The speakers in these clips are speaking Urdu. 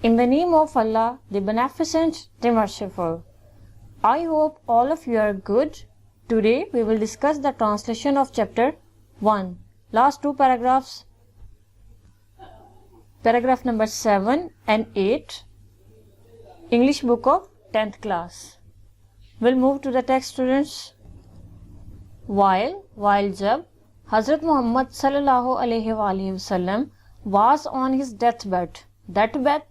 In the name of Allah, the Beneficent, the Merciful. I hope all of you are good. Today we will discuss the translation of chapter 1. Last two paragraphs, paragraph number 7 and 8, English book of 10th class. We'll move to the text, students. While jab Hazrat Muhammad sallallahu alaihi wasallam was on his deathbed, that bed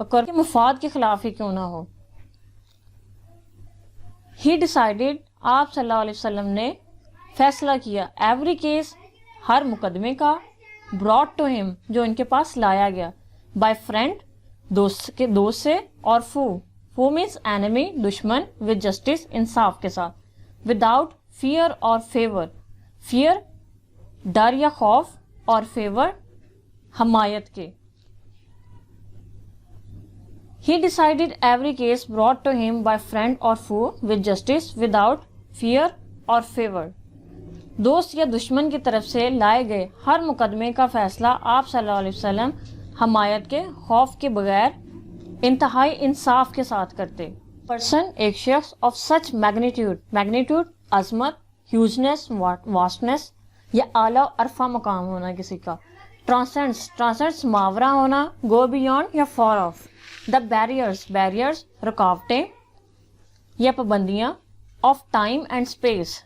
کے مفاد کے خلاف ہی کیوں نہ ہو. He decided, آپ صلی اللہ علیہ وسلم نے فیصلہ کیا, every case, ہر مقدمے کا, brought to him, جو ان کے پاس لایا گیا, by friend, دوست سے, اور foe means enemy, دشمن, with justice, انصاف کے ساتھ, without fear or favor, fear ڈر یا خوف, اور favor حمایت کے. He decided every case brought to him by friend or foe with justice without fear or favor. دوست یا دشمن کی طرف سے لائے گئے ہر مقدمے کا فیصلہ آپ صلی اللہ علیہ وسلم حمایت کے, خوف کے بغیر, انتہائی انصاف کے ساتھ کرتے. پرسن ایک شخص of such magnitude عظمت, hugeness, vastness یا اعلیٰ عرفہ مقام ہونا کسی کا. transcends ماورا ہونا, go beyond یا far off. The barriers رکاوٹیں یا پابندیاں, of time and space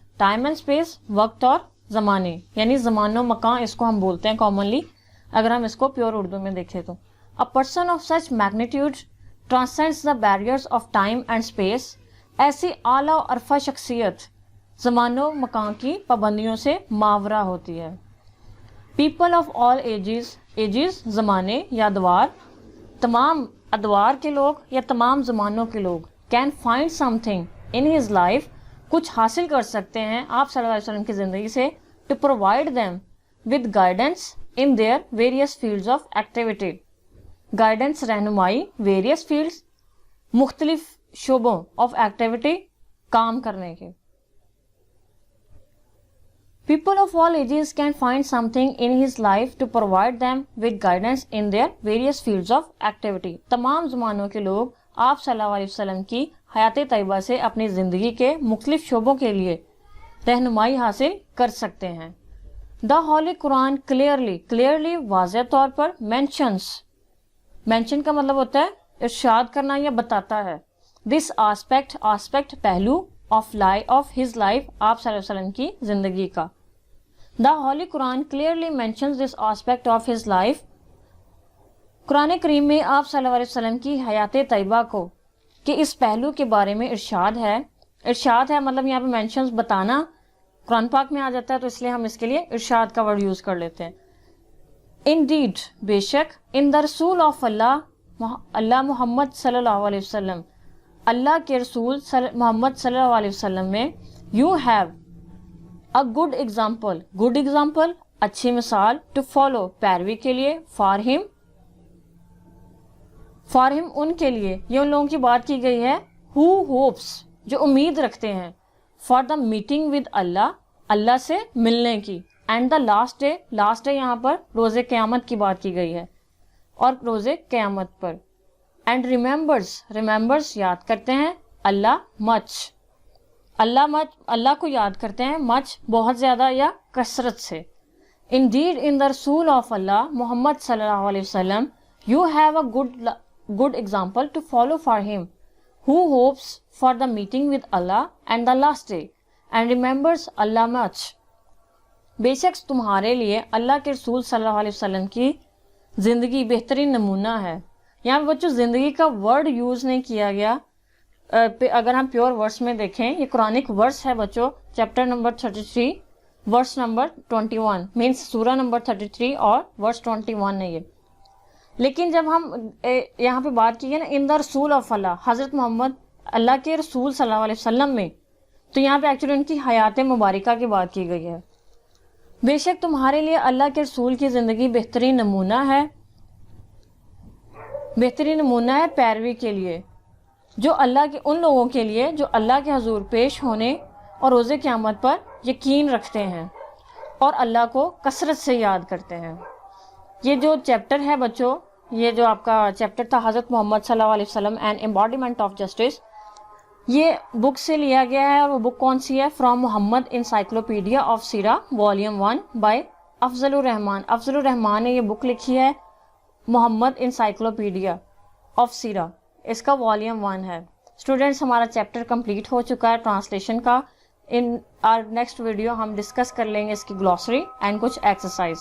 وقت اور زمانے, یعنی زمان و مکان اس کو ہم بولتے ہیں کامنلی اگر ہم اس کو پیور اردو میں دیکھیں تو. A person of such magnitude transcends the barriers of time and space. ایسی اعلیٰ و عرفہ شخصیت زمان و مکان کی پابندیوں سے ماورا ہوتی ہے. People of all ages زمانے یا ادوار, تمام ادوار کے لوگ یا تمام زمانوں کے لوگ, can find something in his life, کچھ حاصل کر سکتے ہیں آپ صلی اللہ علیہ وسلم کی زندگی سے, to provide them with guidance in their various fields of activity. guidance رہنمائی, various fields مختلف شعبوں of activity کام کرنے کے. People of all ages can find something in his life to provide them with guidance in their various fields of activity. تمام زمانوں کے لوگ آپ صلی اللہ علیہ وسلم کی حیات طیبہ سے اپنی زندگی کے مختلف شعبوں کے لیے رہنمائی حاصل کر سکتے ہیں. The Holy Quran clearly واضح طور پر mention کا مطلب ہوتا ہے ارشاد کرنا یا بتاتا ہے. This aspect پہلو of his life, آپ صلی اللہ علیہ وسلم کی زندگی کا. The Holy Quran clearly mentions this aspect of his life. قرآن کریم میں آپ صلی اللہ علیہ وسلم کی حیات طیبہ کو کہ اس پہلو کے بارے میں ارشاد ہے مطلب یہاں پہ mentions بتانا قرآن پاک میں آ جاتا ہے تو اس لیے ہم اس کے لیے ارشاد کا ورڈ یوز کر لیتے ہیں. Indeed بے شک, in the رسول of اللہ محمد صلی اللہ علیہ وسلم, اللہ کے رسول محمد صلی اللہ علیہ وسلم میں, you have a good example اچھی مثال, to follow پیروی کے لیے, for him ان کے لیے, یہ ان لوگوں کی بات کی گئی ہے who hopes جو امید رکھتے ہیں, for the meeting with اللہ سے ملنے کی, and the last day یہاں پر روز قیامت کی بات کی گئی ہے اور روز قیامت پر. and remembers یاد کرتے ہیں, اللہ کو یاد کرتے ہیں, much بہت زیادہ یا کثرت سے. Indeed in the رسول of اللہ محمد صلی اللہ علیہ وسلم, you have a good example to follow for him who hopes for the meeting with Allah and the last day and remembers Allah much. بے شک تمہارے لیے اللہ کے رسول صلی اللہ علیہ وسلم کی زندگی بہترین نمونہ ہے. یہاں بچوں زندگی کا ورڈ یوز نہیں کیا گیا. اگر ہم پیور ورس میں دیکھیں, یہ قرآنک ورس ہے بچوں, chapter number 33 verse number 21 means سورہ نمبر 33 اور ورس 21 ہے یہ. لیکن جب ہم یہاں پہ بات کی ہے نا ان دا رسول آف اللہ, حضرت محمد اللہ کے رسول صلی اللہ علیہ وسلم میں, تو یہاں پہ ایکچولی ان کی حیات مبارکہ کی بات کی گئی ہے. بے شک تمہارے لیے اللہ کے رسول کی زندگی بہترین نمونہ ہے پیروی کے لیے, جو اللہ کے ان لوگوں کے لیے جو اللہ کے حضور پیش ہونے اور روز قیامت پر یقین رکھتے ہیں اور اللہ کو کثرت سے یاد کرتے ہیں. یہ جو چیپٹر ہے بچوں, یہ جو آپ کا چیپٹر تھا حضرت محمد صلی اللہ علیہ وسلم اینڈ ایمباڈیمنٹ آف جسٹس, یہ بک سے لیا گیا ہے. اور وہ بک کون سی ہے؟ From Muhammad encyclopedia of Seerah volume 1 by Afzal ur Rahman نے یہ بک لکھی ہے, محمد انسائکلوپیڈیا آف سیرہ, اس کا والیوم 1 ہے. اسٹوڈینٹس ہمارا چیپٹر کمپلیٹ ہو چکا ہے ٹرانسلیشن کا. ان آر نیکسٹ ویڈیو ہم ڈسکس کر لیں گے اس کی گلوسری اینڈ کچھ ایکسرسائز.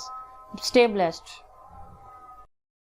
Stay blessed.